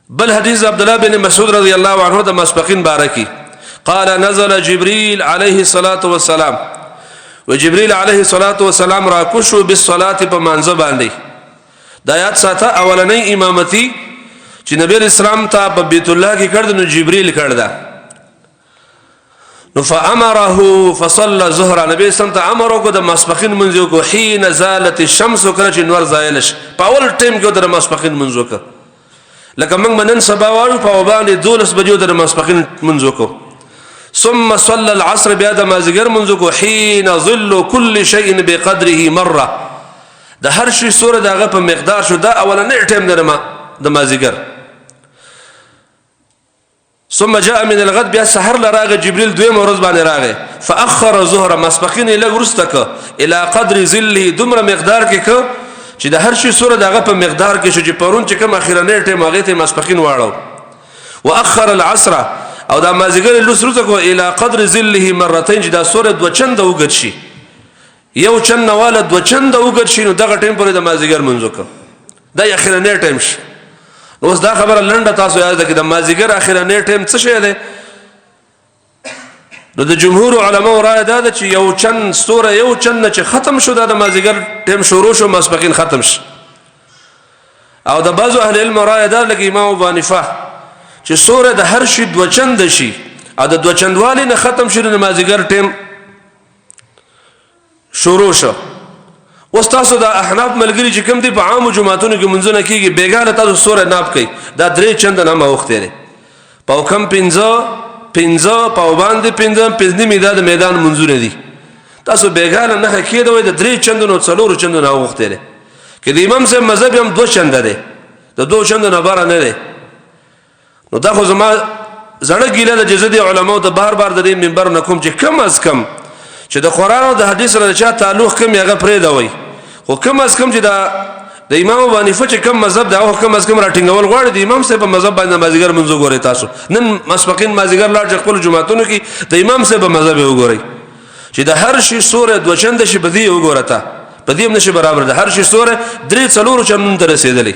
بل حديث عبد الله بن مسعود رضي الله عنه د مسبقين باركي قال نزل جبريل عليه الصلاة والسلام وجبريل عليه الصلاة والسلام راكشوا بالصلاة بمنزه باندې د آیات ساته اولنۍ امامتي چې نبی اسلام ته په بیت الله کې کړ نو جبريل کړ دا نو فامره فصلى الظهر نبی اسلام ته امر وکړ د مسبقین منځو کو حين زالت الشمس کله چې نور زایل شي په اول ټیم کې د مسبقین منځو کو لکه موږ منن سبا وایو په باندې 12 بجو د مسبقین منځو کو ثم صلى العصر بیا د مازیګر منځو کو حين ظل كل شيء بقدره مره د هر شي سوره دغه په مقدار شو دا اولنې ټیم درما د مازیګر ثم جاء من الغد بیا سحر لراغه جبريل دوی مورز باندې راغه فاخر الظهر مسبقين لغرستک الى قدر ظله دمر مقدار کې کو چې د هر شي سوره دغه په مقدار کې شو چې پرون چې کوم اخیرنې ټیم هغه ته مسبقين واړو واخر العصر او دا مازیګر لسروته کو الى قدر ظله مرتين چې دا سوره دو چنده وګد شي یو چن نواله دو چنده وګد شي نو دغه ټیم پر د مازیګر منځو کو دا اخیرنې ټیم شي اوس دا خبره لنډه تاسو یاد کړئ د مازیګر اخیرنې ټیم څه شي ده نو د جمهور علماء رائے ده چې یو چن سوره یو چن چې ختم شو د مازیګر ټیم شروع شو مسبقین ختم شي او د بعضو اهل علم رائے ده لکه امام ابو حنیفه چې سوره د هر شي دو چند شي او د دو چندوالي نه ختم شي د مازیګر ټیم شروع شو اوس تاسو د احناف ملګری چې کوم دي په عام جمعاتونو کې منځونه کیږي بیګانه تاسو سوره ناب کوي دا درې چند نه وخت لري په کم 15 په باندې 15 میدان میدان منځونه دي تاسو بیګانه نه کېدوي د درې چند نو څلور چند نه وخت لري کې د امام صاحب مذهب هم دو چند ده د دو چند نه بار نه ده نو دا خو زما زړه ګیله د جزدي علماء ته بار بار د منبر نکوم چې کم از کم چې د قران او د حدیث سره چا تعلق کم یغه پرې دا وای خو کم از کم چې د امام ابو حنیفه چې کم مذهب دا او کم از کم راټینګول غواړي د امام صاحب په مذهب باندې مازیګر منځو ګوري تاسو نن مسبقین مازیګر لاړ خپل جمعهتونو کې د امام صاحب په مذهب وګوري چې د هر شي سوره د وچند شي بدی وګورتا بدی هم نشي برابر د هر شي سوره درې څلور چنن تر رسیدلې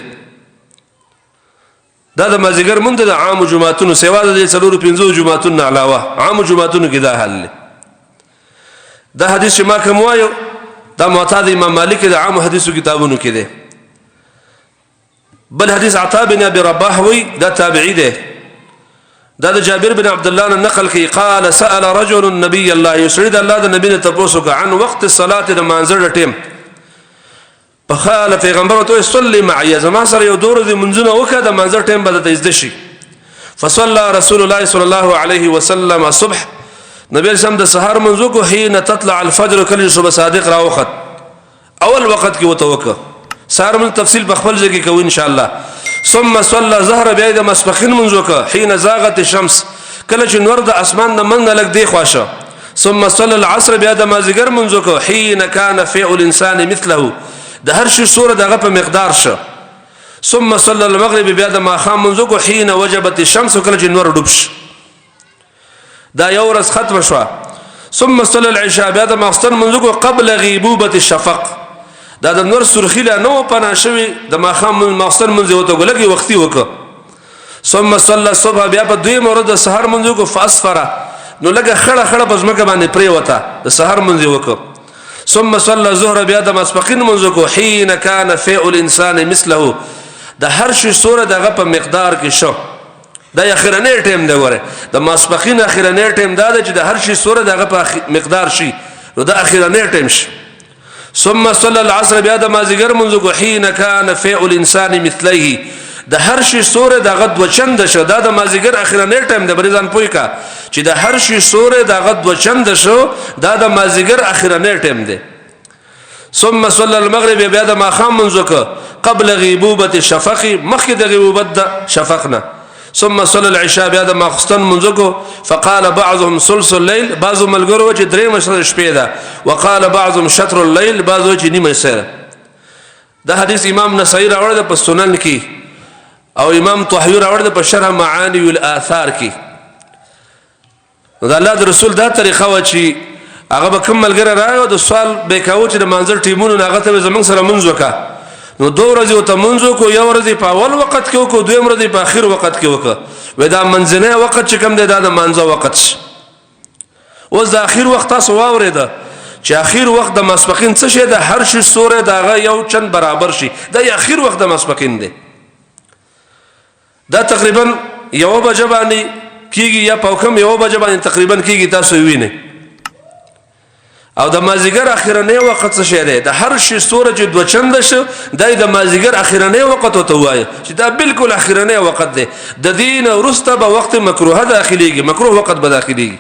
دا د مازیګر مونږ د عام جمعهتونو سیوا د څلور پنځو جمعهتونو علاوه عام جمعهتونو کې دا حل دا حدیث ما کوم وایو دا معتاد امام مالک د عام حدیثو کتابونو کې ده بل حدیث عطا بن ابي رباح وی دا تابعی ده دا د جابر بن عبد الله نقل کی قال سأل رجل النبي الله يسرد الله د نبی ته پوښتنه عن وقت الصلاه د منځر ټیم فقال پیغمبر ته صلی معي زما سره یو دور د منځونه وکړه د منځر ټیم بده تزد شي فصلى رسول الله صلى الله عليه وسلم الصبح نبی اسلام د سحر منځو کو حين تطلع الفجر کله صبح صادق راوخت اول وخت کې وتوکه سحر من تفصیل په خپل ځای کې کوو ان شاء الله ثم صلى ظهر بیا د مسبقین منځو کو حين زاغت الشمس کله چې نور د اسمان نه من لګ دی خواشه ثم صلى العصر بیا د مازیګر منځو کو حين كان فعل الانسان مثله د هر شي سوره دغه په مقدار شو ثم صلى المغرب بیا د ماخام منځو کو حين وجبت الشمس کله چې نور ډوبش دا یو ورځ ختم شو ثم صلى العشاء بیا د ماخستن منځو کو قبل غیبوبه الشفق دا د نور سرخیله نو پنا شوی د ماخام ماخستن منځو ته ګلګي وختي وک ثم صلى الصبح بیا په دوی مورد د سحر منځو کو فاسفره نو لګه خړه خړه پزمکه باندې پرې وته د سحر منځو وک ثم صلى الظهر بیا د مسبقین منځو کو حين كان فعل الانسان مثله د هر شي سوره دغه په مقدار کې شو دا اخرنې ټیم دی وره د مسبقین اخرنې ټیم دا چې د هر شي سوره دغه په مقدار شي نو دا اخرنې ټیم شي ثم صلى العصر بیا د مازیګر منځو کو حين كان فعل الانسان مثله د هر شي سوره دغه دو چند شو دا د مازیګر اخرنې ټیم دی بریزان پوي کا چې د هر شي سوره دغه دو چند شو دا د مازیګر اخرنې ټیم دی ثم صلى المغرب بیا د ماخام منځو کو قبل غیبوبه الشفق مخک د غیبوبه شفقنا ثم صلى العشاء بیا د ماخستن منځو کو فقال بعضهم ثلث الليل بعض ملګرو چې درې مشر شپې ده وقال بعضهم شطر الليل بعضو چې نیمه سره دا حدیث امام نسائی راوړل په سنن کې او امام طحاوی راوړل په شرح معانی الاثار کې دا الله د رسول دا طریقه و چې هغه به کوم ملګری راغی د سوال به کاوه چې د منظر ټیمونو هغه ته زمنګ سره منځ وکا نو 2 ورځې ته منځو کو یو ورځې په اول وخت کې وکړو 2 ورځې په اخر وخت کې وکړو ودا منځنه وخت چې کوم دی دا د مانځه وخت اوس د اخر وخت تاسو واورېده چې اخر وخت د ماسپخین څه شي د هر شي سورې دغه یو چن برابر شي د اخر وخت د ماسپخین دی دا تقریبا 1 بجه باندې کیږي یا په کوم 1 بجه باندې تقریبا کیږي تاسو وینئ او د مازیګر اخرنه وخت څه شي دی د هر شي سورې چې 2 چند شو د مازیګر اخرنه وخت ته وایي چې دا بالکل اخرنه وخت دی د دین ورسته به وخت مکروه داخليږي مکروه وخت به داخليږي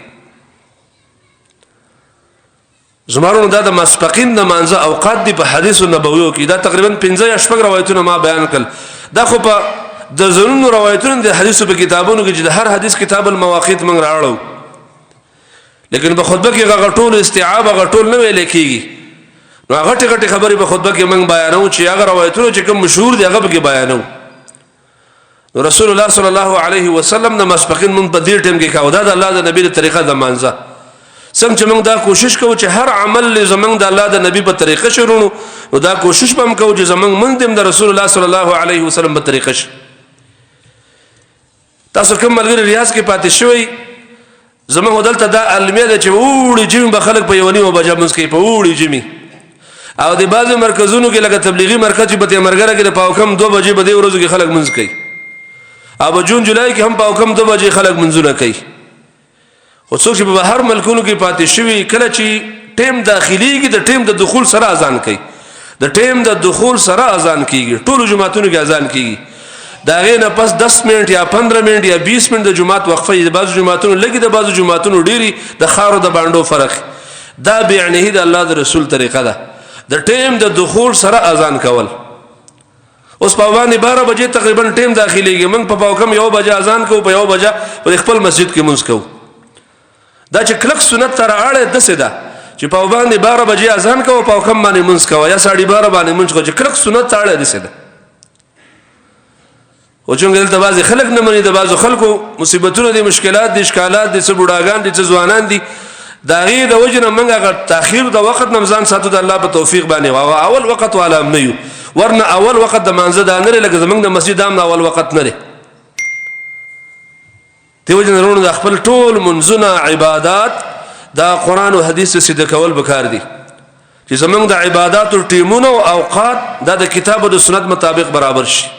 زمارونو دا د ماسپخین د مانځه اوقات دی په حدیث نبوي کې دا تقریبا 15 یا 16 روایتونه ما بیان کړل دا خو په د زنونو روایتونو د حدیثو په کتابونو کې چې د هر حدیث کتاب المواقیت موږ راړو لیکن په خطبه کې غټول استيعاب غټول نه ویل کېږي نو غټي خبرې په خطبه کې موږ بیانو چې هغه روایتونه چې کوم مشهور دي هغه به بیانو نو رسول الله صلی الله علیه وسلم د ماسپخین موږ په دې ټیم کې کاوه دا د الله د نبی د طریقه د مانځه څنګه چې موږ دا کوشش کوو چې هر عمل زمونږ د الله د نبی په طریقه شروع نو دا کوشش به کوو چې زمونږ د رسول الله صلی الله علیه وسلم په طریقه شي تاسو کوم ملګری ریاض کې پاتې شوي زمونږ دلته دا علمي ده چې وړي جمی به خلک په یونی او بجا منځ کې په وړي جمی او د بعضو مرکزونو کې لکه تبلیغي مرکز چې په تیمرګره کې په حکم 2 بجې په دې ورځو کې خلک منځ کوي او جون جولای کې هم په حکم 2 بجې خلک منځونه کوي خو څوک چې په هر ملکونو کې پاتې شوي کله چې ټیم داخليږي د ټیم د دخول سره اذان کوي د ټیم د دخول سره اذان کیږي ټول جمعهتونو کې اذان کیږي دا غینه پس 10 منټ یا 15 منټ یا 20 منټ د جمعات وقفه د بعضو جمعهتونو لګي د بعضو جمعهتونو ډيري د خارو د باندې فرق دا بیانه د الله د رسول طریقه ده د ټیم د دخول سره اذان کول اوس په باندې 12 بجې تقریبا ټیم داخليږي موږ په پاوکم 1 بجې اذان کوو په 1 بجې په خپل مسجد کې منځ کوو دا چې کلک سنت تر اړه د سده چې په باندې 12 بجې اذان کوو په حکم باندې منځ کوو یا 12:30 باندې منځ کوو چې کلک سنت تر اړه د سده او څنګه دلته بعض خلک نه مني د بعض خلکو مصیبتونه دي مشکلات دي اشکالات دي بوډاګان دي ځوانان دي دا غي د وجنه منګه تاخير د وخت نمزان ساتو د الله په توفیق باندې او اول وخت ولا نه ورنه اول وخت د منځ د نه لګ زمنګ د مسجد هم اول وخت نه دی وجنه رونو د خپل ټول منځونه عبادت دا قران او حديث سید کول بکار دي چې زمنګ د عبادت او ټیمونو او اوقات د کتاب او د سنت مطابق برابر شي